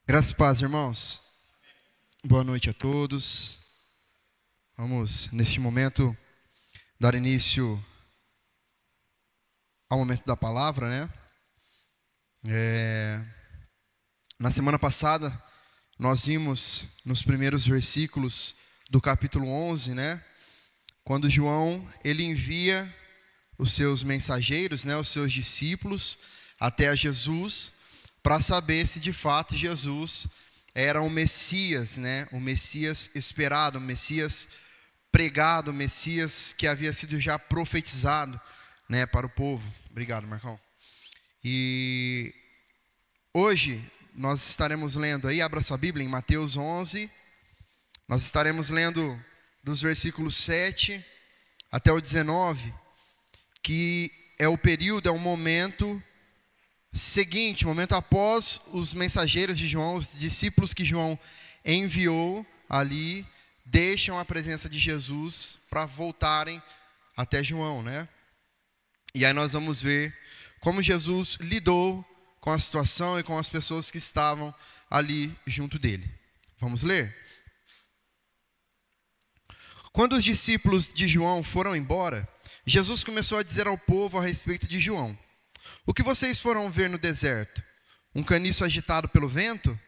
Graças e paz, irmãos. Boa noite a todos. Vamos, neste momento, dar início ao momento da palavra, né? Na semana passada, nós vimos nos primeiros versículos do capítulo 11, né? Quando João, ele envia os seus mensageiros, né? Os seus discípulos até a Jesus, para saber se de fato Jesus era o Messias, né? O Messias esperado, o Messias pregado, o Messias que havia sido já profetizado, né, para o povo. Obrigado, Marcão. E hoje nós estaremos lendo aí, abra sua Bíblia em Mateus 11. Nós estaremos lendo dos versículos 7 até o 19, que é o período, é o momento seguinte, momento após os mensageiros de João, os discípulos que João enviou ali, deixam a presença de Jesus para voltarem até João, né? E aí nós vamos ver como Jesus lidou com a situação e com as pessoas que estavam ali junto dele. Vamos ler? Quando os discípulos de João foram embora, Jesus começou a dizer ao povo a respeito de João: o que vocês foram ver no deserto? Um caniço agitado pelo vento?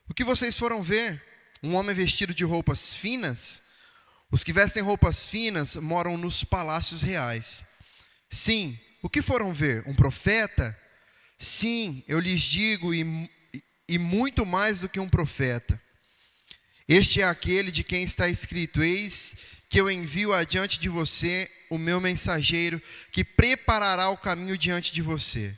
O que vocês foram ver? Um homem vestido de roupas finas? Os que vestem roupas finas moram nos palácios reais. Sim, o que foram ver? Um profeta? Sim, eu lhes digo, e muito mais do que um profeta. Este é aquele de quem está escrito: eis que eu envio adiante de você o meu mensageiro, que preparará o caminho diante de você.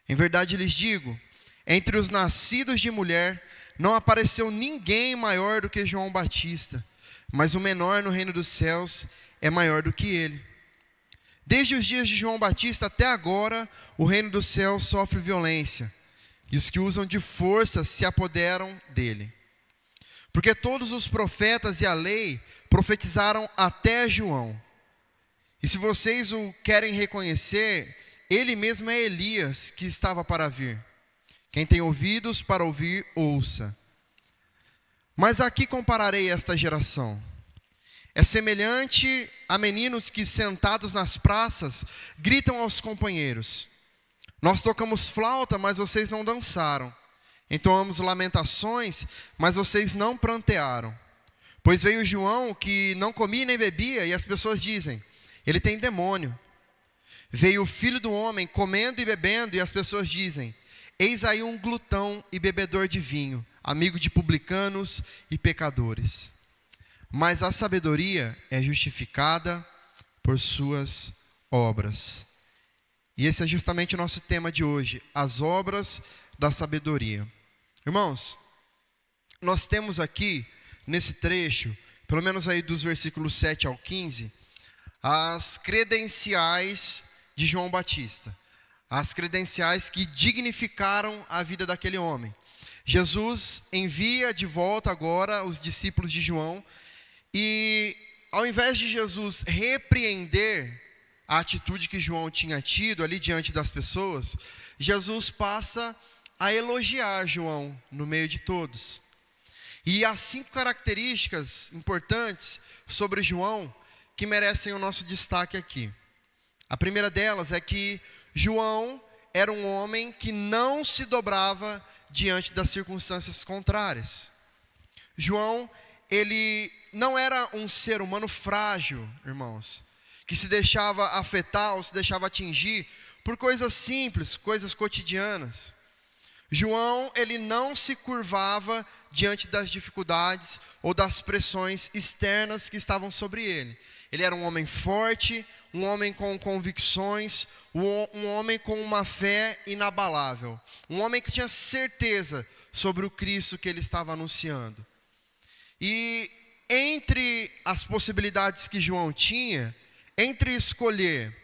Em verdade lhes digo, entre os nascidos de mulher, não apareceu ninguém maior do que João Batista, mas o menor no reino dos céus é maior do que ele. Desde os dias de João Batista até agora, o reino dos céus sofre violência, e os que usam de força se apoderam dele. Porque todos os profetas e a lei profetizaram até João. E se vocês o querem reconhecer, ele mesmo é Elias que estava para vir. Quem tem ouvidos para ouvir, ouça. Mas a que compararei esta geração? É semelhante a meninos que, sentados nas praças, gritam aos companheiros: nós tocamos flauta, mas vocês não dançaram. Entoamos lamentações, mas vocês não prantearam. Pois veio João, que não comia nem bebia, e as pessoas dizem: ele tem demônio. Veio o Filho do Homem, comendo e bebendo, e as pessoas dizem: eis aí um glutão e bebedor de vinho, amigo de publicanos e pecadores. Mas a sabedoria é justificada por suas obras. E esse é justamente o nosso tema de hoje, as obras da sabedoria. Irmãos, nós temos aqui, nesse trecho, pelo menos aí dos versículos 7 ao 15, as credenciais de João Batista. As credenciais que dignificaram a vida daquele homem. Jesus envia de volta agora os discípulos de João, e ao invés de Jesus repreender a atitude que João tinha tido ali diante das pessoas, Jesus passa a elogiar João no meio de todos. E há 5 características importantes sobre João que merecem o nosso destaque aqui. A primeira delas é que João era um homem que não se dobrava diante das circunstâncias contrárias. João, ele não era um ser humano frágil, irmãos, que se deixava afetar ou se deixava atingir por coisas simples, coisas cotidianas. João, ele não se curvava diante das dificuldades ou das pressões externas que estavam sobre ele. Ele era um homem forte, um homem com convicções, um homem com uma fé inabalável. Um homem que tinha certeza sobre o Cristo que ele estava anunciando. E entre as possibilidades que João tinha, entre escolher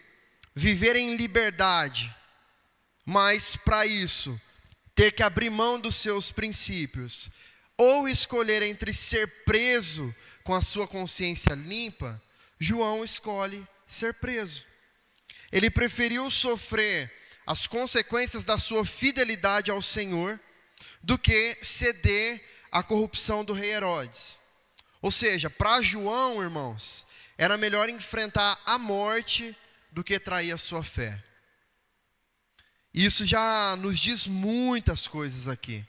viver em liberdade, mas para isso ter que abrir mão dos seus princípios, ou escolher entre ser preso com a sua consciência limpa, João escolhe ser preso. Ele preferiu sofrer as consequências da sua fidelidade ao Senhor do que ceder à corrupção do rei Herodes. Ou seja, para João, irmãos, era melhor enfrentar a morte do que trair a sua fé. Isso já nos diz muitas coisas aqui.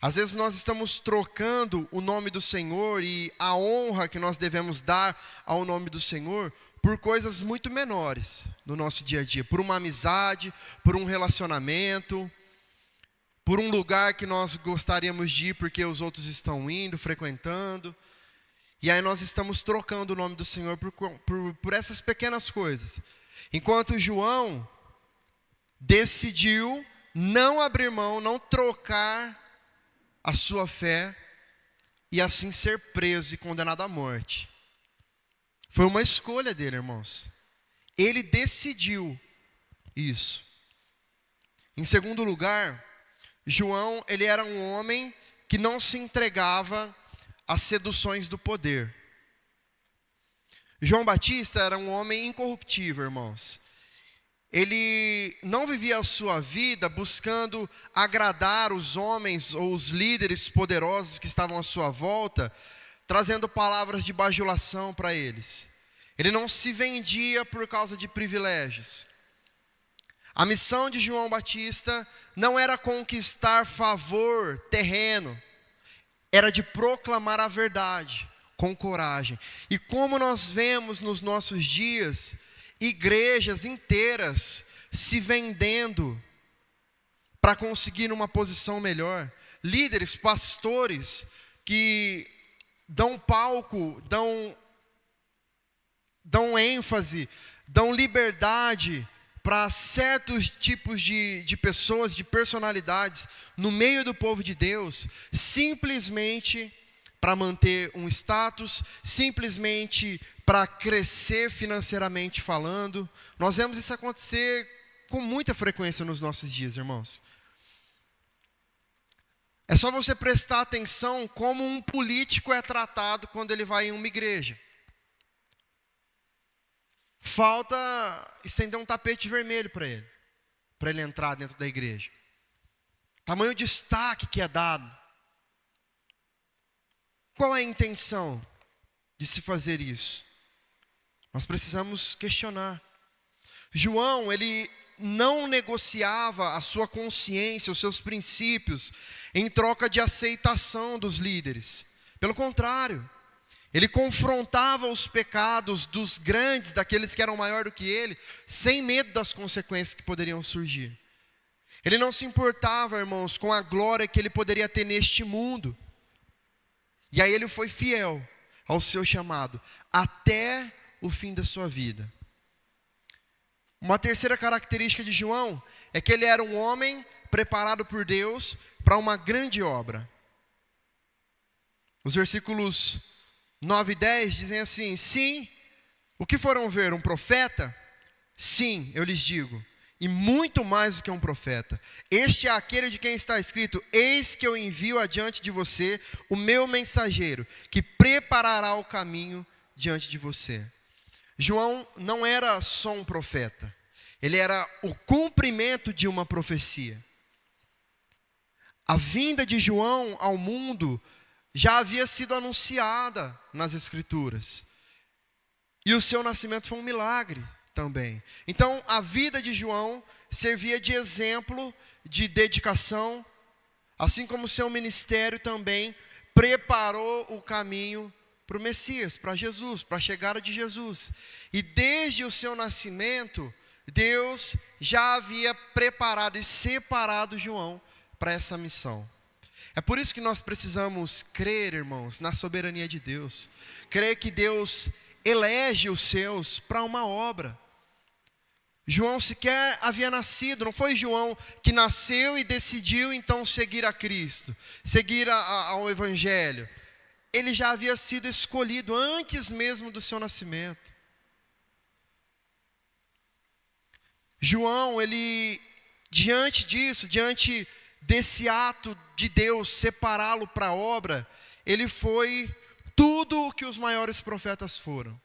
Às vezes nós estamos trocando o nome do Senhor e a honra que nós devemos dar ao nome do Senhor por coisas muito menores no nosso dia a dia. Por uma amizade, por um relacionamento, por um lugar que nós gostaríamos de ir porque os outros estão indo, frequentando. E aí nós estamos trocando o nome do Senhor por essas pequenas coisas. Enquanto João decidiu não abrir mão, não trocar a sua fé e assim ser preso e condenado à morte. Foi uma escolha dele, irmãos. Ele decidiu isso. Em segundo lugar, João, ele era um homem que não se entregava às seduções do poder. João Batista era um homem incorruptível, irmãos. Ele não vivia a sua vida buscando agradar os homens ou os líderes poderosos que estavam à sua volta, trazendo palavras de bajulação para eles. Ele não se vendia por causa de privilégios. A missão de João Batista não era conquistar favor terreno, era de proclamar a verdade com coragem. E como nós vemos nos nossos dias, igrejas inteiras se vendendo para conseguir uma posição melhor. Líderes, pastores que dão palco, dão ênfase, dão liberdade para certos tipos de pessoas, de personalidades no meio do povo de Deus, simplesmente para manter um status, simplesmente para crescer financeiramente falando. Nós vemos isso acontecer com muita frequência nos nossos dias, irmãos. É só você prestar atenção como um político é tratado quando ele vai em uma igreja. Falta estender um tapete vermelho para ele entrar dentro da igreja. Tamanho destaque que é dado. Qual é a intenção de se fazer isso? Nós precisamos questionar. João, ele não negociava a sua consciência, os seus princípios, em troca de aceitação dos líderes. Pelo contrário, ele confrontava os pecados dos grandes, daqueles que eram maior do que ele, sem medo das consequências que poderiam surgir. Ele não se importava, irmãos, com a glória que ele poderia ter neste mundo. E aí ele foi fiel ao seu chamado, até o fim da sua vida. Uma terceira característica de João é que ele era um homem preparado por Deus para uma grande obra. Os versículos 9 e 10 dizem assim: sim, o que foram ver? Um profeta? Sim, eu lhes digo, e muito mais do que um profeta. Este é aquele de quem está escrito: eis que eu envio adiante de você o meu mensageiro, que preparará o caminho diante de você. João não era só um profeta, ele era o cumprimento de uma profecia. A vinda de João ao mundo já havia sido anunciada nas Escrituras, e o seu nascimento foi um milagre também. Então a vida de João servia de exemplo de dedicação, assim como o seu ministério também preparou o caminho para o Messias, para Jesus, para a chegada de Jesus. E desde o seu nascimento, Deus já havia preparado e separado João para essa missão. É por isso que nós precisamos crer, irmãos, na soberania de Deus. Crer que Deus elege os seus para uma obra. João sequer havia nascido, não foi João que nasceu e decidiu então seguir a Cristo, seguir ao Evangelho. Ele já havia sido escolhido antes mesmo do seu nascimento. João, ele, diante disso, diante desse ato de Deus separá-lo para a obra, ele foi tudo o que os maiores profetas foram.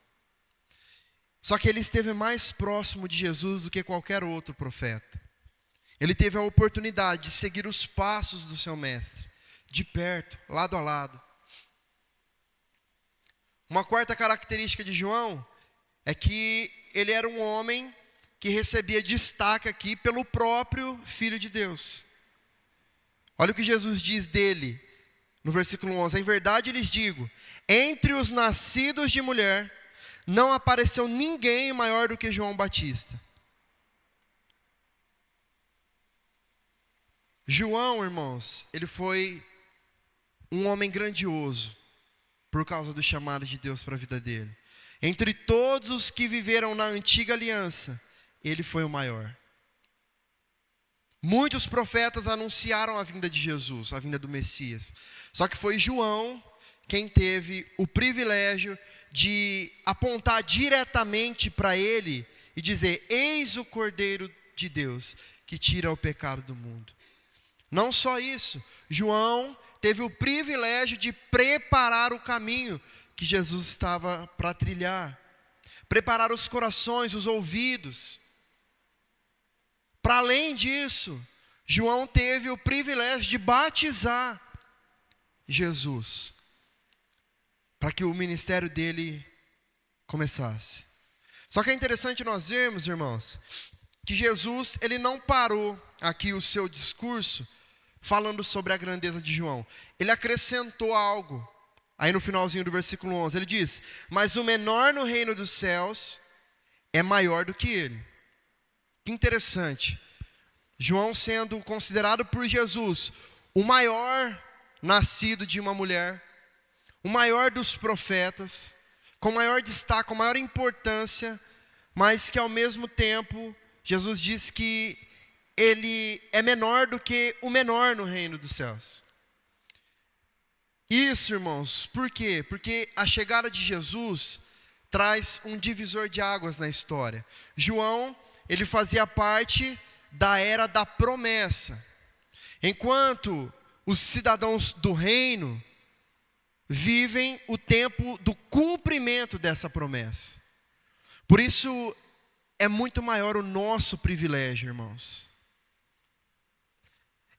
Só que ele esteve mais próximo de Jesus do que qualquer outro profeta. ele teve a oportunidade de seguir os passos do seu mestre, de perto, lado a lado. Uma quarta característica de João é que ele era um homem que recebia destaque aqui pelo próprio Filho de Deus. Olha o que Jesus diz dele no versículo 11. Em verdade lhes digo, entre os nascidos de mulher, não apareceu ninguém maior do que João Batista. João, irmãos, ele foi um homem grandioso por causa do chamado de Deus para a vida dele. Entre todos os que viveram na antiga aliança, ele foi o maior. Muitos profetas anunciaram a vinda de Jesus, a vinda do Messias. Só que foi João quem teve o privilégio de apontar diretamente para ele e dizer: eis o Cordeiro de Deus que tira o pecado do mundo. Não só isso, João teve o privilégio de preparar o caminho que Jesus estava para trilhar. Preparar os corações, os ouvidos. Para além disso, João teve o privilégio de batizar Jesus, para que o ministério dele começasse. Só que é interessante nós vermos, irmãos, que Jesus, ele não parou aqui o seu discurso falando sobre a grandeza de João. Ele acrescentou algo. Aí no finalzinho do versículo 11, ele diz: mas o menor no reino dos céus é maior do que ele. Que interessante. João sendo considerado por Jesus o maior nascido de uma mulher, o maior dos profetas, com maior destaque, com maior importância, mas que ao mesmo tempo, Jesus diz que ele é menor do que o menor no reino dos céus. Isso, irmãos, por quê? Porque a chegada de Jesus traz um divisor de águas na história. João, ele fazia parte da era da promessa. Enquanto os cidadãos do reino vivem o tempo do cumprimento dessa promessa. Por isso, é muito maior o nosso privilégio, irmãos.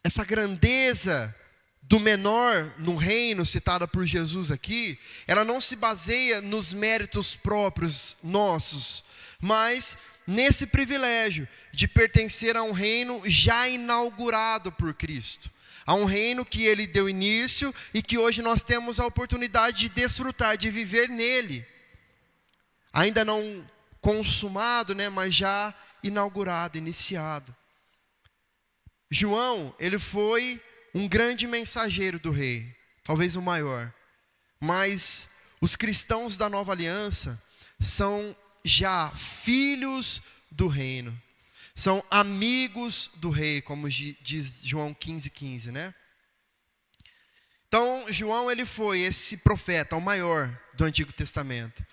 Essa grandeza do menor no reino, citada por Jesus aqui, ela não se baseia nos méritos próprios nossos, mas nesse privilégio de pertencer a um reino já inaugurado por Cristo. A um reino que ele deu início e que hoje nós temos a oportunidade de desfrutar, de viver nele. Ainda não consumado, mas já inaugurado, iniciado. João, ele foi um grande mensageiro do rei, talvez o maior. Mas os cristãos da nova aliança são já filhos do reino. São amigos do rei, como diz João 15:15, né? Então, João, ele foi esse profeta, o maior do Antigo Testamento.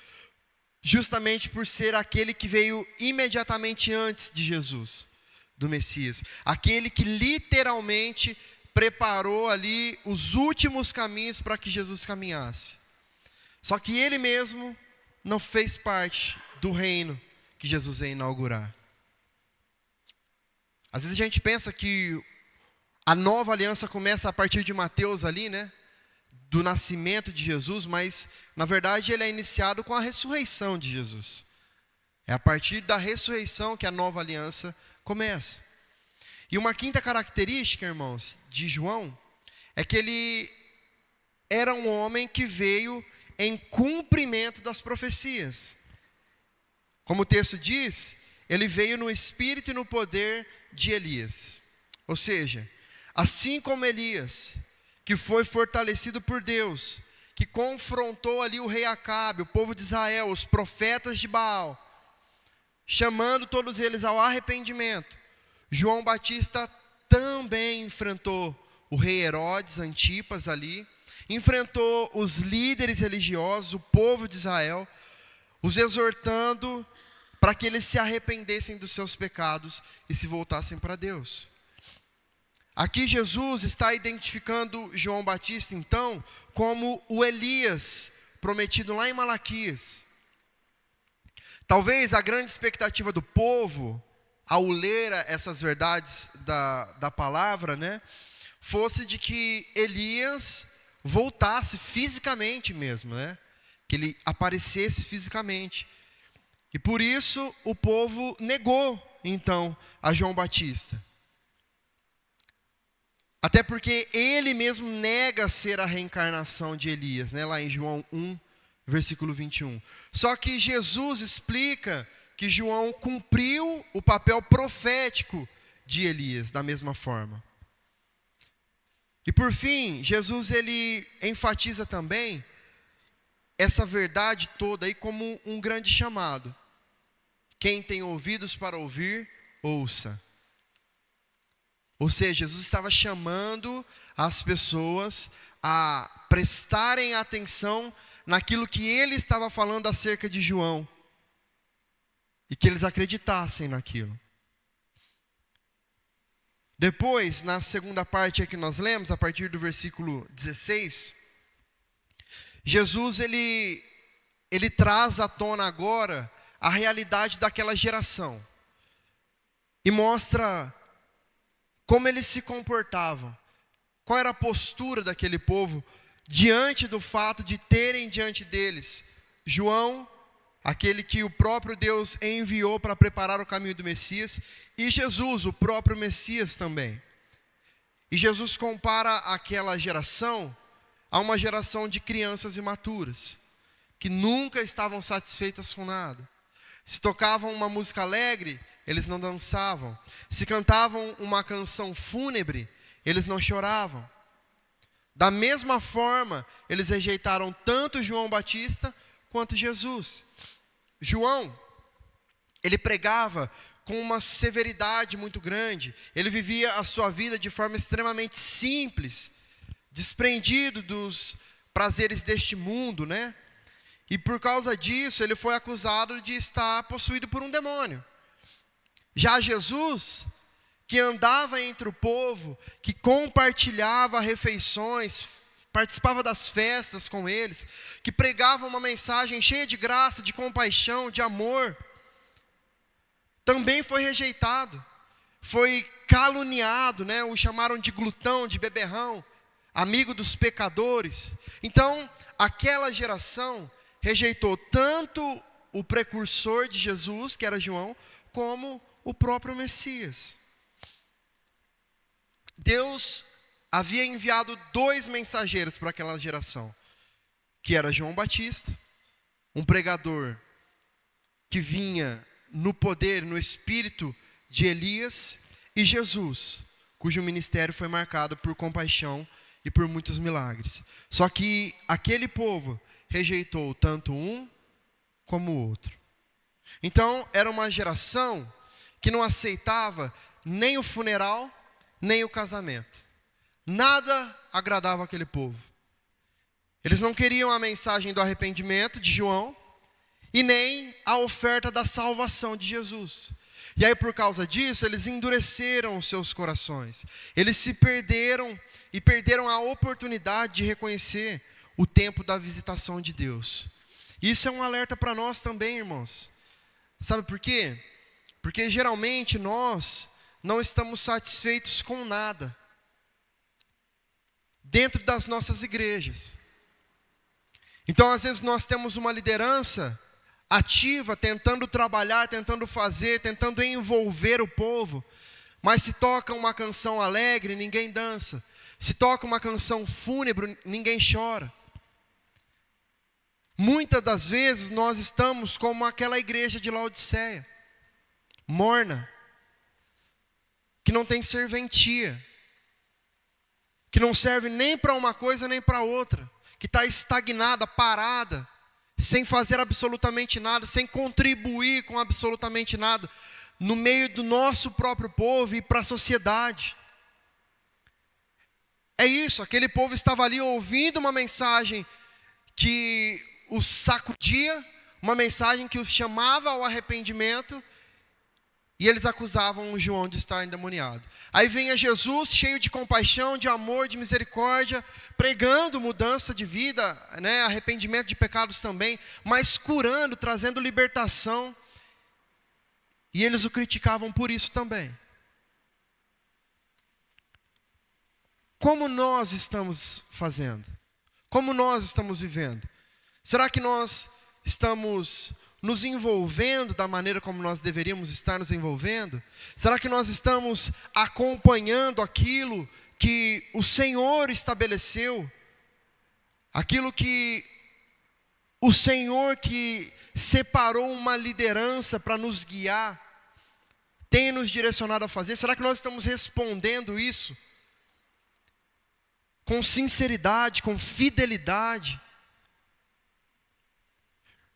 Justamente por ser aquele que veio imediatamente antes de Jesus, do Messias. Aquele que literalmente preparou ali os últimos caminhos para que Jesus caminhasse. Só que ele mesmo não fez parte do reino que Jesus ia inaugurar. Às vezes a gente pensa que a nova aliança começa a partir de Mateus ali, do nascimento de Jesus, mas na verdade ele é iniciado com a ressurreição de Jesus. É a partir da ressurreição que a nova aliança começa. E uma quinta característica, irmãos, de João, é que ele era um homem que veio em cumprimento das profecias. Como o texto diz, ele veio no espírito e no poder de Elias. Ou seja, assim como Elias, que foi fortalecido por Deus, que confrontou ali o rei Acabe, o povo de Israel, os profetas de Baal, chamando todos eles ao arrependimento, João Batista também enfrentou o rei Herodes Antipas ali, enfrentou os líderes religiosos, o povo de Israel, os exortando para que eles se arrependessem dos seus pecados e se voltassem para Deus. Aqui Jesus está identificando João Batista, então, como o Elias prometido lá em Malaquias. Talvez a grande expectativa do povo ao ler essas verdades da palavra, né, fosse de que Elias voltasse fisicamente mesmo, né, que ele aparecesse fisicamente. E por isso o povo negou, então, a João Batista. Até porque ele mesmo nega ser a reencarnação de Elias, né? Lá em João 1, versículo 21. Só que Jesus explica que João cumpriu o papel profético de Elias, da mesma forma. E por fim, Jesus ele enfatiza também essa verdade toda aí como um grande chamado. Quem tem ouvidos para ouvir, ouça. Ou seja, Jesus estava chamando as pessoas a prestarem atenção naquilo que ele estava falando acerca de João. E que eles acreditassem naquilo. Depois, na segunda parte que nós lemos, a partir do versículo 16, Jesus ele traz à tona agora a realidade daquela geração. E mostra como eles se comportavam, qual era a postura daquele povo diante do fato de terem diante deles João, aquele que o próprio Deus enviou para preparar o caminho do Messias, e Jesus, o próprio Messias também. E Jesus compara aquela geração a uma geração de crianças imaturas, que nunca estavam satisfeitas com nada. Se tocavam uma música alegre, eles não dançavam. Se cantavam uma canção fúnebre, eles não choravam. Da mesma forma, eles rejeitaram tanto João Batista quanto Jesus. João, ele pregava com uma severidade muito grande. Ele vivia a sua vida de forma extremamente simples, desprendido dos prazeres deste mundo, né? E por causa disso, ele foi acusado de estar possuído por um demônio. Já Jesus, que andava entre o povo, que compartilhava refeições, participava das festas com eles, que pregava uma mensagem cheia de graça, de compaixão, de amor, também foi rejeitado, foi caluniado, né? O chamaram de glutão, de beberrão, amigo dos pecadores. Então, aquela geração rejeitou tanto o precursor de Jesus, que era João, como o próprio Messias. Deus havia enviado 2 mensageiros para aquela geração, que era João Batista, um pregador que vinha no poder, no espírito de Elias, e Jesus, cujo ministério foi marcado por compaixão e por muitos milagres. Só que aquele povo rejeitou tanto um como o outro. Então, era uma geração que não aceitava nem o funeral, nem o casamento. Nada agradava aquele povo. Eles não queriam a mensagem do arrependimento de João e nem a oferta da salvação de Jesus. E aí, por causa disso, eles endureceram os seus corações. Eles se perderam e perderam a oportunidade de reconhecer o tempo da visitação de Deus. Isso é um alerta para nós também, irmãos. Sabe por quê? Porque geralmente nós não estamos satisfeitos com nada dentro das nossas igrejas. Então, às vezes nós temos uma liderança ativa, tentando trabalhar, tentando fazer, tentando envolver o povo, mas se toca uma canção alegre, ninguém dança. Se toca uma canção fúnebre, ninguém chora. Muitas das vezes nós estamos como aquela igreja de Laodiceia, morna, que não tem serventia, que não serve nem para uma coisa nem para outra, que está estagnada, parada, sem fazer absolutamente nada, sem contribuir com absolutamente nada, no meio do nosso próprio povo e para a sociedade. É isso, aquele povo estava ali ouvindo uma mensagem que os sacudia, uma mensagem que os chamava ao arrependimento, e eles acusavam João de estar endemoniado. Aí vem Jesus, cheio de compaixão, de amor, de misericórdia, pregando mudança de vida, né, arrependimento de pecados também, mas curando, trazendo libertação. E eles o criticavam por isso também. Como nós estamos fazendo? Como nós estamos vivendo? Será que nós estamos nos envolvendo da maneira como nós deveríamos estar nos envolvendo? Será que nós estamos acompanhando aquilo que o Senhor estabeleceu? Aquilo que o Senhor que separou uma liderança para nos guiar, tem nos direcionado a fazer? Será que nós estamos respondendo isso com sinceridade, com fidelidade?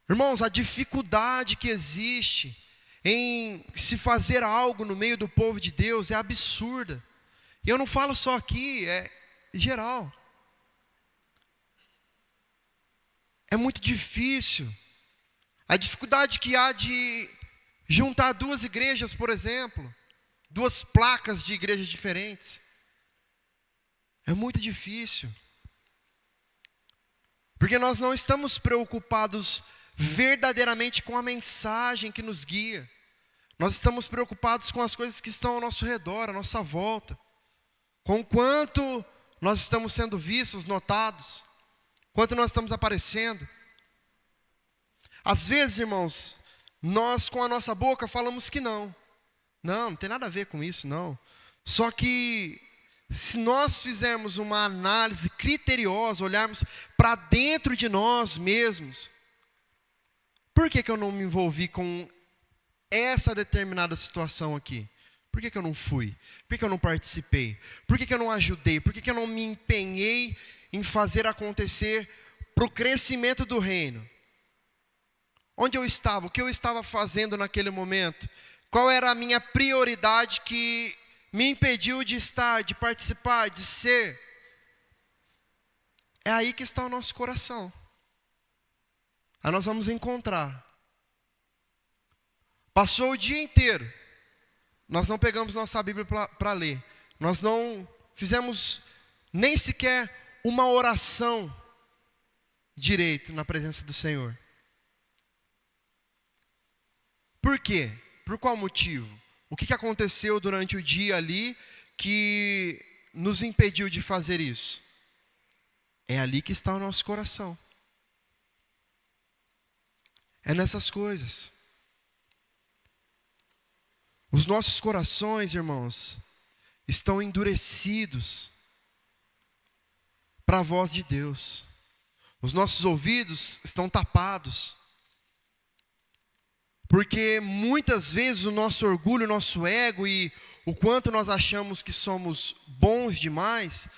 Irmãos, a dificuldade que existe em se fazer algo no meio do povo de Deus é absurda. E eu não falo só aqui, é geral. É muito difícil. A dificuldade que há de juntar duas igrejas, por exemplo, duas placas de igrejas diferentes. É muito difícil. Porque nós não estamos preocupados verdadeiramente com a mensagem que nos guia. Nós estamos preocupados com as coisas que estão ao nosso redor, à nossa volta. Com o quanto nós estamos sendo vistos, notados. Quanto nós estamos aparecendo. Às vezes, irmãos, nós com a nossa boca falamos que não. Não tem nada a ver com isso, não. Só que se nós fizermos uma análise criteriosa, olharmos para dentro de nós mesmos, por que eu não me envolvi com essa determinada situação aqui? Por que eu não fui? Por que eu não participei? Por que eu não ajudei? Por que eu não me empenhei em fazer acontecer para o crescimento do reino? Onde eu estava? O que eu estava fazendo naquele momento? Qual era a minha prioridade que me impediu de estar, de participar, de ser? É aí que está o nosso coração. Aí nós vamos encontrar. Passou o dia inteiro, nós não pegamos nossa Bíblia para ler. Nós não fizemos nem sequer uma oração direito na presença do Senhor. Por quê? Por qual motivo? O que aconteceu durante o dia ali que nos impediu de fazer isso? É ali que está o nosso coração. É nessas coisas. Os nossos corações, irmãos, estão endurecidos para a voz de Deus. Os nossos ouvidos estão tapados. Porque muitas vezes o nosso orgulho, o nosso ego e o quanto nós achamos que somos bons demais,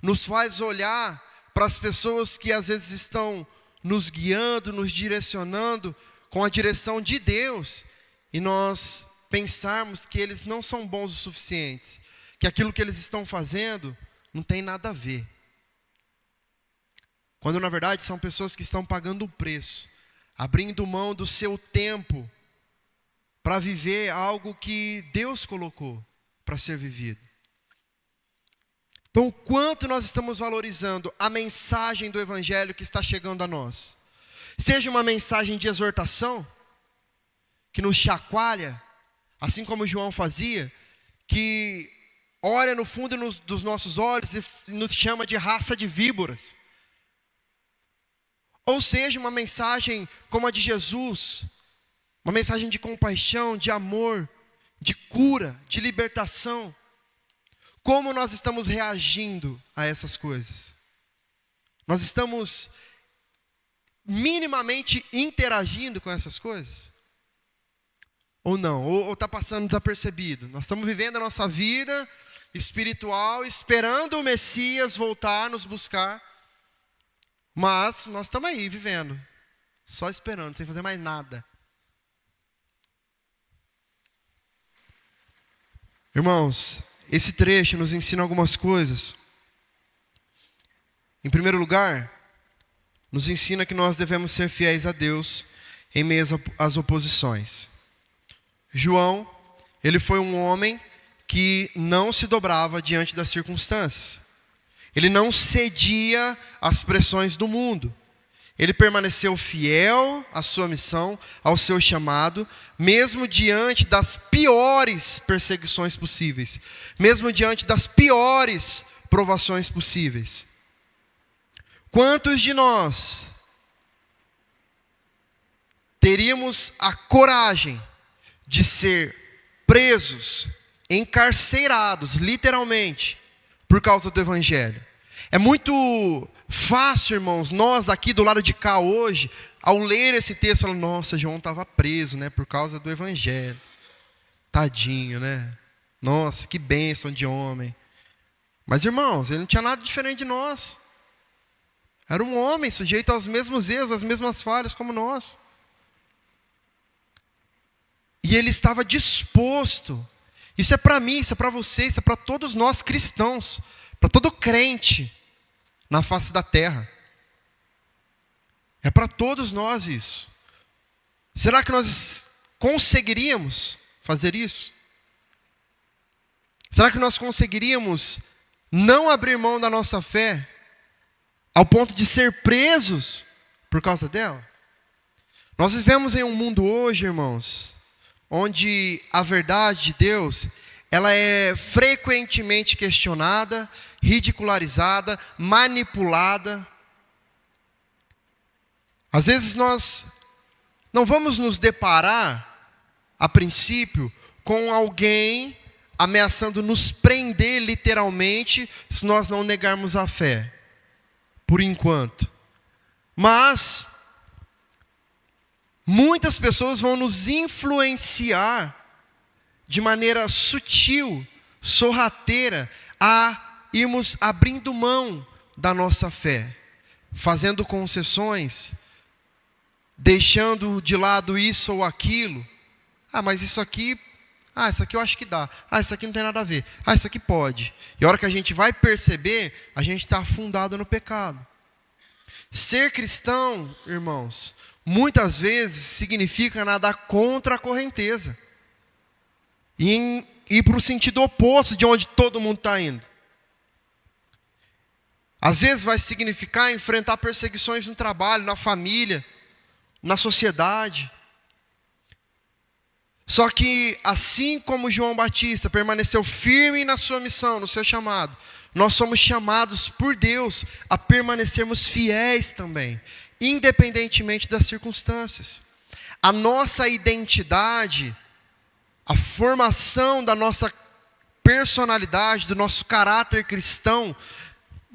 nos faz olhar para as pessoas que às vezes estão nos guiando, nos direcionando com a direção de Deus, e nós pensarmos que eles não são bons o suficientes, que aquilo que eles estão fazendo não tem nada a ver. Quando na verdade são pessoas que estão pagando um preço, abrindo mão do seu tempo para viver algo que Deus colocou para ser vivido. Então, o quanto nós estamos valorizando a mensagem do Evangelho que está chegando a nós? Seja uma mensagem de exortação, que nos chacoalha, assim como João fazia, que olha no fundo dos nossos olhos e nos chama de raça de víboras. Ou seja, uma mensagem como a de Jesus, uma mensagem de compaixão, de amor, de cura, de libertação. Como nós estamos reagindo a essas coisas? Nós estamos minimamente interagindo com essas coisas? Ou não? Ou está passando desapercebido? Nós estamos vivendo a nossa vida espiritual, esperando o Messias voltar, nos buscar. Mas nós estamos aí, vivendo. Só esperando, sem fazer mais nada. Irmãos, esse trecho nos ensina algumas coisas. Em primeiro lugar, nos ensina que nós devemos ser fiéis a Deus em meio às oposições. João, ele foi um homem que não se dobrava diante das circunstâncias. Ele não cedia às pressões do mundo. Ele permaneceu fiel à sua missão, ao seu chamado, mesmo diante das piores perseguições possíveis, mesmo diante das piores provações possíveis. Quantos de nós teríamos a coragem de ser presos, encarcerados, literalmente, por causa do Evangelho? É muito fácil, irmãos, nós aqui do lado de cá hoje, ao ler esse texto, falamos, nossa, João estava preso, né, por causa do Evangelho. Tadinho, né? Nossa, que bênção de homem. Mas, irmãos, ele não tinha nada diferente de nós. Era um homem sujeito aos mesmos erros, às mesmas falhas como nós. E ele estava disposto. Isso é para mim, isso é para você, isso é para todos nós cristãos, para todo crente na face da terra. É para todos nós isso. Será que nós conseguiríamos fazer isso? Será que nós conseguiríamos não abrir mão da nossa fé ao ponto de ser presos por causa dela? Nós vivemos em um mundo hoje, irmãos, onde a verdade de Deus, ela é frequentemente questionada, ridicularizada, manipulada. Às vezes nós não vamos nos deparar, a princípio, com alguém ameaçando nos prender literalmente, se nós não negarmos a fé, por enquanto. Mas muitas pessoas vão nos influenciar de maneira sutil, sorrateira, a irmos abrindo mão da nossa fé, fazendo concessões, deixando de lado isso ou aquilo. Mas isso aqui eu acho que dá. Isso aqui não tem nada a ver. Isso aqui pode. E a hora que a gente vai perceber, a gente está afundado no pecado. Ser cristão, irmãos, muitas vezes significa nadar contra a correnteza. E ir para o sentido oposto de onde todo mundo está indo. Às vezes vai significar enfrentar perseguições no trabalho, na família, na sociedade. Só que assim como João Batista permaneceu firme na sua missão, no seu chamado, nós somos chamados por Deus a permanecermos fiéis também, independentemente das circunstâncias. A nossa identidade, a formação da nossa personalidade, do nosso caráter cristão,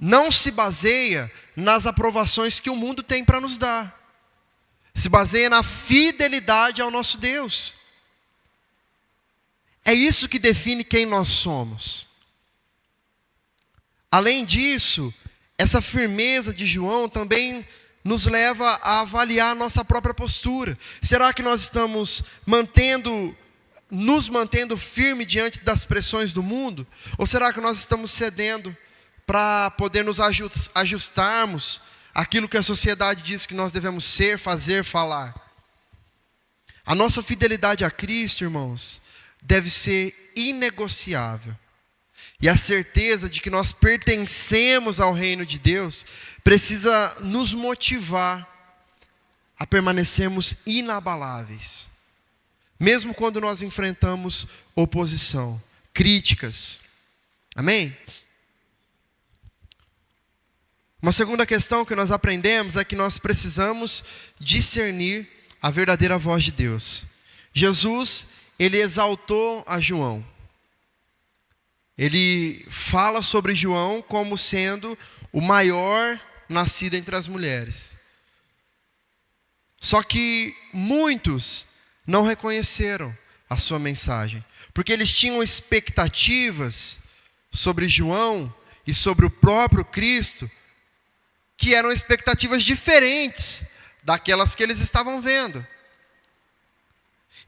não se baseia nas aprovações que o mundo tem para nos dar. Se baseia na fidelidade ao nosso Deus. É isso que define quem nós somos. Além disso, essa firmeza de João também nos leva a avaliar a nossa própria postura. Será que nós estamos nos mantendo firme diante das pressões do mundo? Ou será que nós estamos cedendo para poder nos ajustarmos àquilo que a sociedade diz que nós devemos ser, fazer, falar? A nossa fidelidade a Cristo, irmãos, deve ser inegociável. E a certeza de que nós pertencemos ao reino de Deus precisa nos motivar a permanecermos inabaláveis, mesmo quando nós enfrentamos oposição, críticas. Amém? Uma segunda questão que nós aprendemos é que nós precisamos discernir a verdadeira voz de Deus. Jesus, ele exaltou a João. Ele fala sobre João como sendo o maior nascido entre as mulheres. Só que muitos não reconheceram a sua mensagem, porque eles tinham expectativas sobre João e sobre o próprio Cristo, que eram expectativas diferentes daquelas que eles estavam vendo.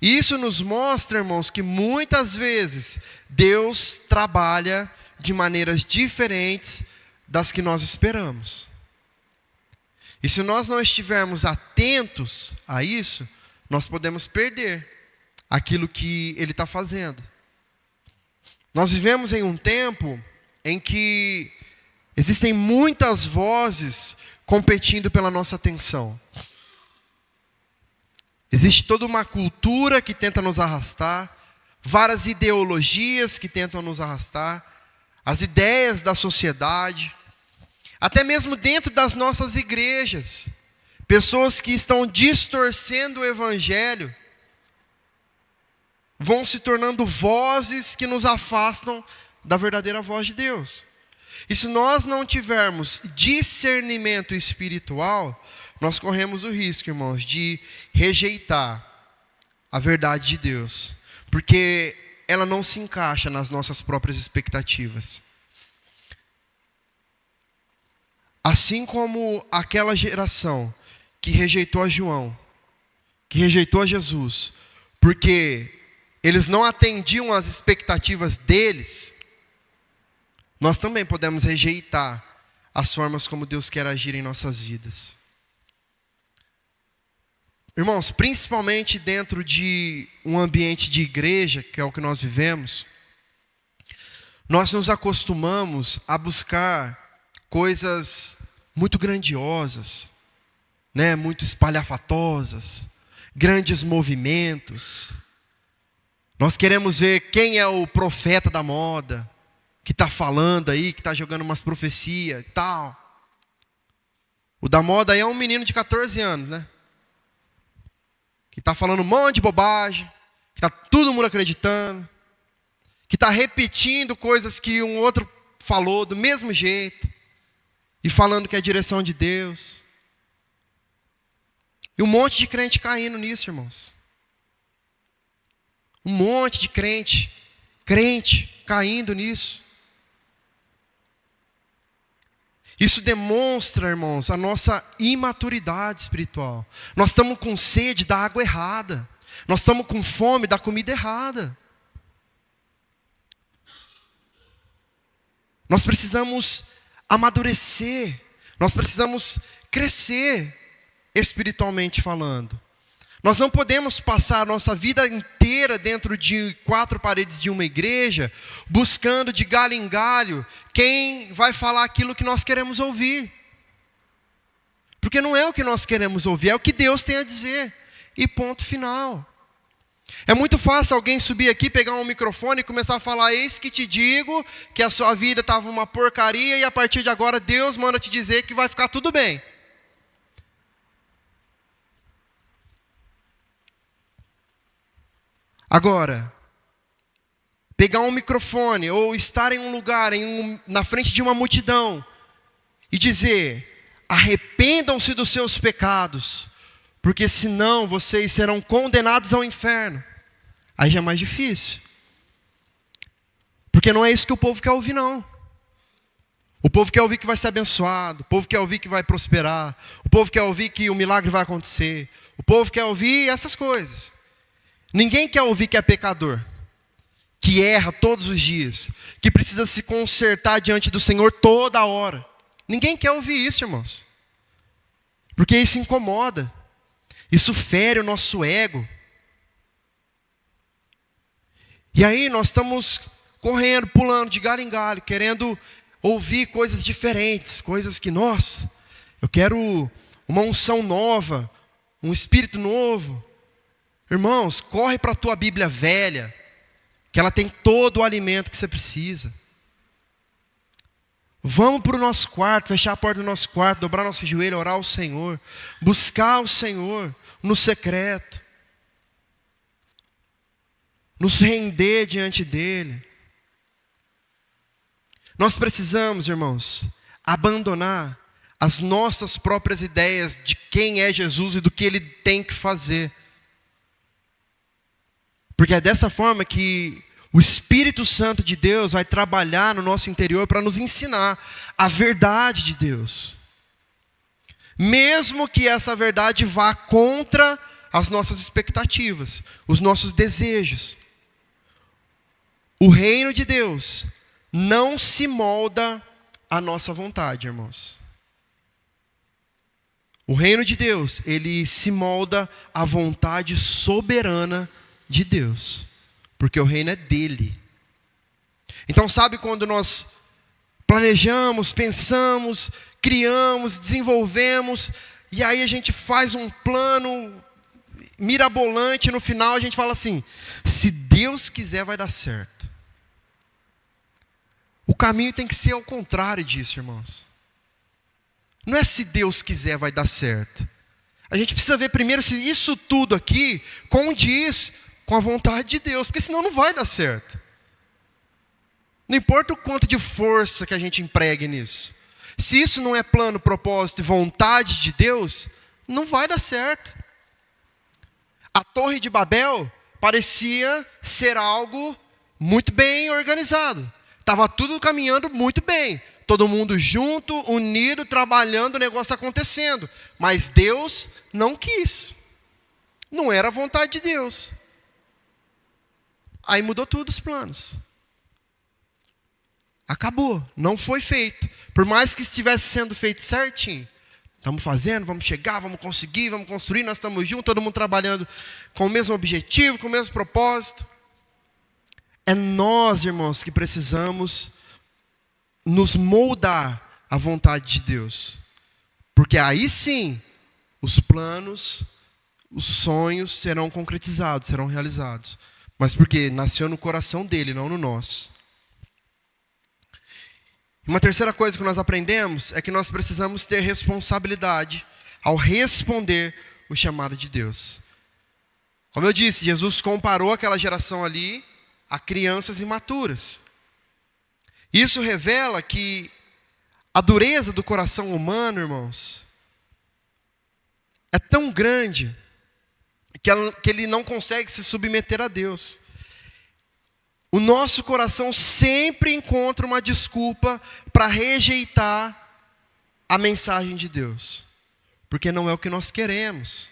E isso nos mostra, irmãos, que muitas vezes Deus trabalha de maneiras diferentes das que nós esperamos. E se nós não estivermos atentos a isso, nós podemos perder aquilo que Ele está fazendo. Nós vivemos em um tempo em que Existem muitas vozes competindo pela nossa atenção. Existe toda uma cultura que tenta nos arrastar, várias ideologias que tentam nos arrastar, as ideias da sociedade, até mesmo dentro das nossas igrejas, pessoas que estão distorcendo o evangelho, vão se tornando vozes que nos afastam da verdadeira voz de Deus. E se nós não tivermos discernimento espiritual, nós corremos o risco, irmãos, de rejeitar a verdade de Deus, porque ela não se encaixa nas nossas próprias expectativas. Assim como aquela geração que rejeitou a João, que rejeitou a Jesus, porque eles não atendiam às expectativas deles, nós também podemos rejeitar as formas como Deus quer agir em nossas vidas. Irmãos, principalmente dentro de um ambiente de igreja, que é o que nós vivemos, nós nos acostumamos a buscar coisas muito grandiosas, né? Muito espalhafatosas, grandes movimentos. Nós queremos ver quem é o profeta da moda, que está falando aí, que está jogando umas profecias e tal. O da moda aí é um menino de 14 anos, né? Que está falando um monte de bobagem, que está todo mundo acreditando, que está repetindo coisas que um outro falou do mesmo jeito, e falando que é a direção de Deus. E um monte de crente caindo nisso, irmãos. Um monte de crente caindo nisso. Isso demonstra, irmãos, a nossa imaturidade espiritual. Nós estamos com sede da água errada. Nós estamos com fome da comida errada. Nós precisamos amadurecer. Nós precisamos crescer espiritualmente falando. Nós não podemos passar a nossa vida inteira dentro de 4 paredes de uma igreja, buscando de galho em galho quem vai falar aquilo que nós queremos ouvir. Porque não é o que nós queremos ouvir, é o que Deus tem a dizer. E ponto final. É muito fácil alguém subir aqui, pegar um microfone e começar a falar: eis que te digo que a sua vida estava uma porcaria e a partir de agora Deus manda te dizer que vai ficar tudo bem. Agora, pegar um microfone ou estar em um lugar, na frente de uma multidão e dizer: arrependam-se dos seus pecados, porque senão vocês serão condenados ao inferno. Aí já é mais difícil. Porque não é isso que o povo quer ouvir, não. O povo quer ouvir que vai ser abençoado, o povo quer ouvir que vai prosperar, o povo quer ouvir que o milagre vai acontecer, o povo quer ouvir essas coisas. Ninguém quer ouvir que é pecador, que erra todos os dias, que precisa se consertar diante do Senhor toda hora. Ninguém quer ouvir isso, irmãos. Porque isso incomoda. Isso fere o nosso ego. E aí nós estamos correndo, pulando de galho em galho, querendo ouvir coisas diferentes, coisas que, nossa, eu quero uma unção nova, um espírito novo. Irmãos, corre para a tua Bíblia velha, que ela tem todo o alimento que você precisa. Vamos para o nosso quarto, fechar a porta do nosso quarto, dobrar nosso joelho, orar ao Senhor, buscar o Senhor no secreto, nos render diante dEle. Nós precisamos, irmãos, abandonar as nossas próprias ideias de quem é Jesus e do que Ele tem que fazer. Porque é dessa forma que o Espírito Santo de Deus vai trabalhar no nosso interior para nos ensinar a verdade de Deus. Mesmo que essa verdade vá contra as nossas expectativas, os nossos desejos. O reino de Deus não se molda à nossa vontade, irmãos. O reino de Deus, ele se molda à vontade soberana de Deus, porque o reino é dele. Então, sabe quando nós Planejamos, pensamos, criamos, desenvolvemos, e aí a gente faz um plano mirabolante, e no final a gente fala assim: se Deus quiser vai dar certo. O caminho tem que ser ao contrário disso, irmãos. Não é se Deus quiser vai dar certo. A gente precisa ver primeiro se isso tudo aqui condiz com a vontade de Deus, porque senão não vai dar certo. Não importa o quanto de força que a gente empregue nisso. Se isso não é plano, propósito e vontade de Deus, não vai dar certo. A Torre de Babel parecia ser algo muito bem organizado. Estava tudo caminhando muito bem. Todo mundo junto, unido, trabalhando, o negócio acontecendo. Mas Deus não quis. Não era a vontade de Deus. Aí mudou tudo os planos. Acabou, não foi feito. Por mais que estivesse sendo feito certinho. Estamos fazendo, vamos chegar, vamos conseguir, vamos construir, nós estamos juntos, todo mundo trabalhando com o mesmo objetivo, com o mesmo propósito. É nós, irmãos, que precisamos nos moldar à vontade de Deus. Porque aí sim, os planos, os sonhos serão concretizados, serão realizados. Mas porque nasceu no coração dele, não no nosso. Uma terceira coisa que nós aprendemos é que nós precisamos ter responsabilidade ao responder o chamado de Deus. Como eu disse, Jesus comparou aquela geração ali a crianças imaturas. Isso revela que a dureza do coração humano, irmãos, é tão grande que ele não consegue se submeter a Deus. O nosso coração sempre encontra uma desculpa para rejeitar a mensagem de Deus. Porque não é o que nós queremos.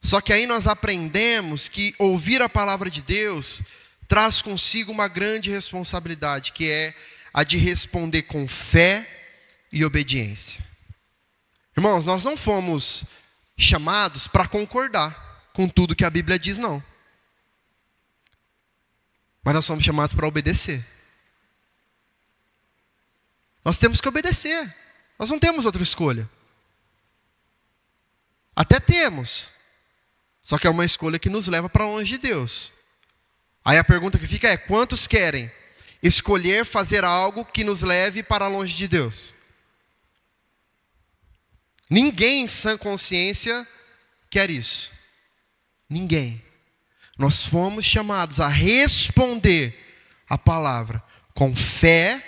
Só que aí nós aprendemos que ouvir a palavra de Deus traz consigo uma grande responsabilidade, que é a de responder com fé e obediência. Irmãos, nós não fomos chamados para concordar com tudo que a Bíblia diz, não. Mas nós somos chamados para obedecer. Nós temos que obedecer. Nós não temos outra escolha. Até temos. Só que é uma escolha que nos leva para longe de Deus. Aí a pergunta que fica é: quantos querem escolher fazer algo que nos leve para longe de Deus? Ninguém em sã consciência quer isso. Ninguém. Nós fomos chamados a responder a palavra com fé,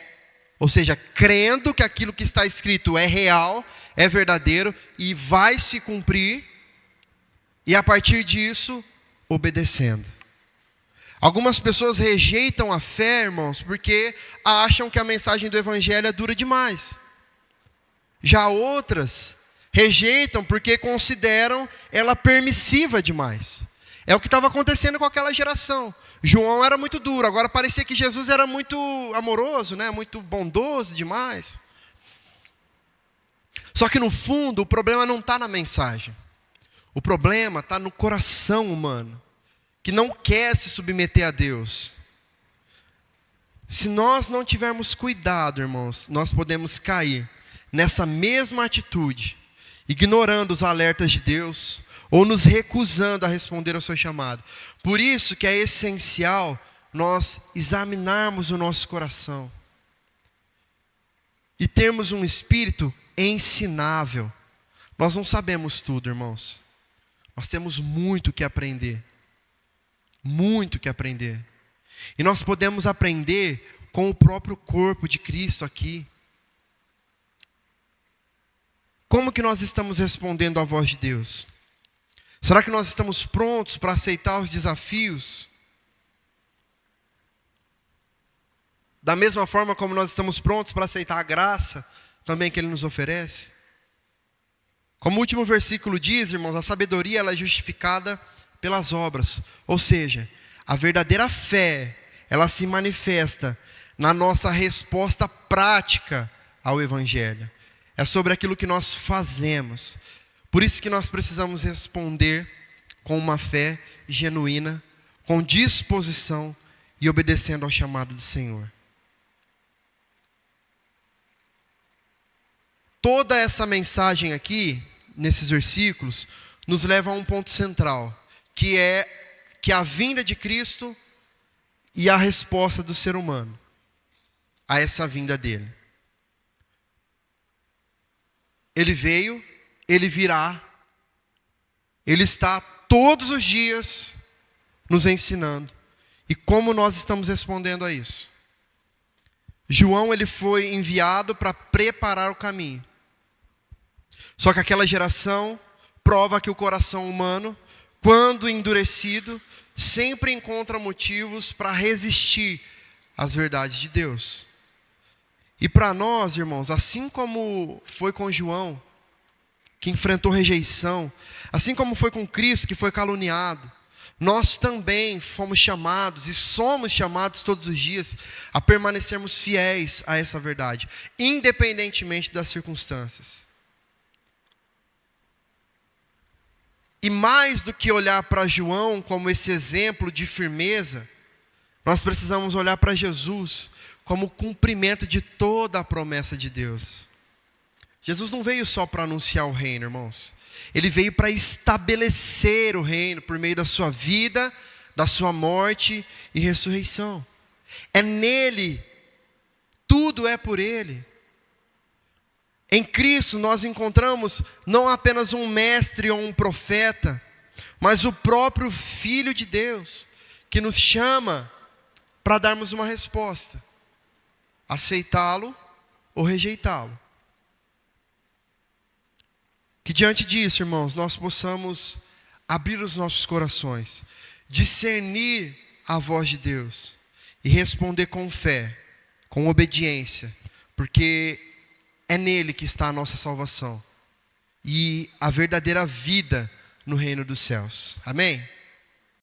ou seja, crendo que aquilo que está escrito é real, é verdadeiro e vai se cumprir, e a partir disso, obedecendo. Algumas pessoas rejeitam a fé, irmãos, porque acham que a mensagem do Evangelho é dura demais. Já outras rejeitam porque consideram ela permissiva demais. É o que estava acontecendo com aquela geração. João era muito duro, agora parecia que Jesus era muito amoroso, né? Muito bondoso demais. Só que no fundo, o problema não está na mensagem. O problema está no coração humano, que não quer se submeter a Deus. Se nós não tivermos cuidado, irmãos, nós podemos cair nessa mesma atitude, ignorando os alertas de Deus, ou nos recusando a responder ao seu chamado. Por isso que é essencial nós examinarmos o nosso coração e termos um espírito ensinável. Nós não sabemos tudo, irmãos. Nós temos muito que aprender. Muito que aprender. E nós podemos aprender com o próprio corpo de Cristo aqui. Como que nós estamos respondendo à voz de Deus? Será que nós estamos prontos para aceitar os desafios? Da mesma forma como nós estamos prontos para aceitar a graça também que Ele nos oferece? Como o último versículo diz, irmãos, a sabedoria ela é justificada pelas obras. Ou seja, a verdadeira fé, ela se manifesta na nossa resposta prática ao Evangelho. É sobre aquilo que nós fazemos. Por isso que nós precisamos responder com uma fé genuína, com disposição e obedecendo ao chamado do Senhor. toda essa mensagem aqui, nesses versículos, nos leva a um ponto central, que é que a vinda de Cristo e a resposta do ser humano a essa vinda dele. Ele veio, ele virá, ele está todos os dias nos ensinando. E como nós estamos respondendo a isso? João, ele foi enviado para preparar o caminho. Só que aquela geração prova que o coração humano, quando endurecido, sempre encontra motivos para resistir às verdades de Deus. E para nós, irmãos, assim como foi com João, que enfrentou rejeição, assim como foi com Cristo, que foi caluniado, nós também fomos chamados e somos chamados todos os dias a permanecermos fiéis a essa verdade, independentemente das circunstâncias. E mais do que olhar para João como esse exemplo de firmeza, nós precisamos olhar para Jesus como o cumprimento de toda a promessa de Deus. Jesus não veio só para anunciar o reino, irmãos. Ele veio para estabelecer o reino por meio da sua vida, da sua morte e ressurreição. É nele, tudo é por ele. Em Cristo nós encontramos não apenas um mestre ou um profeta, mas o próprio Filho de Deus, que nos chama para darmos uma resposta: aceitá-lo ou rejeitá-lo. Que diante disso, irmãos, nós possamos abrir os nossos corações, discernir a voz de Deus e responder com fé, com obediência, porque é nele que está a nossa salvação e a verdadeira vida no reino dos céus. Amém?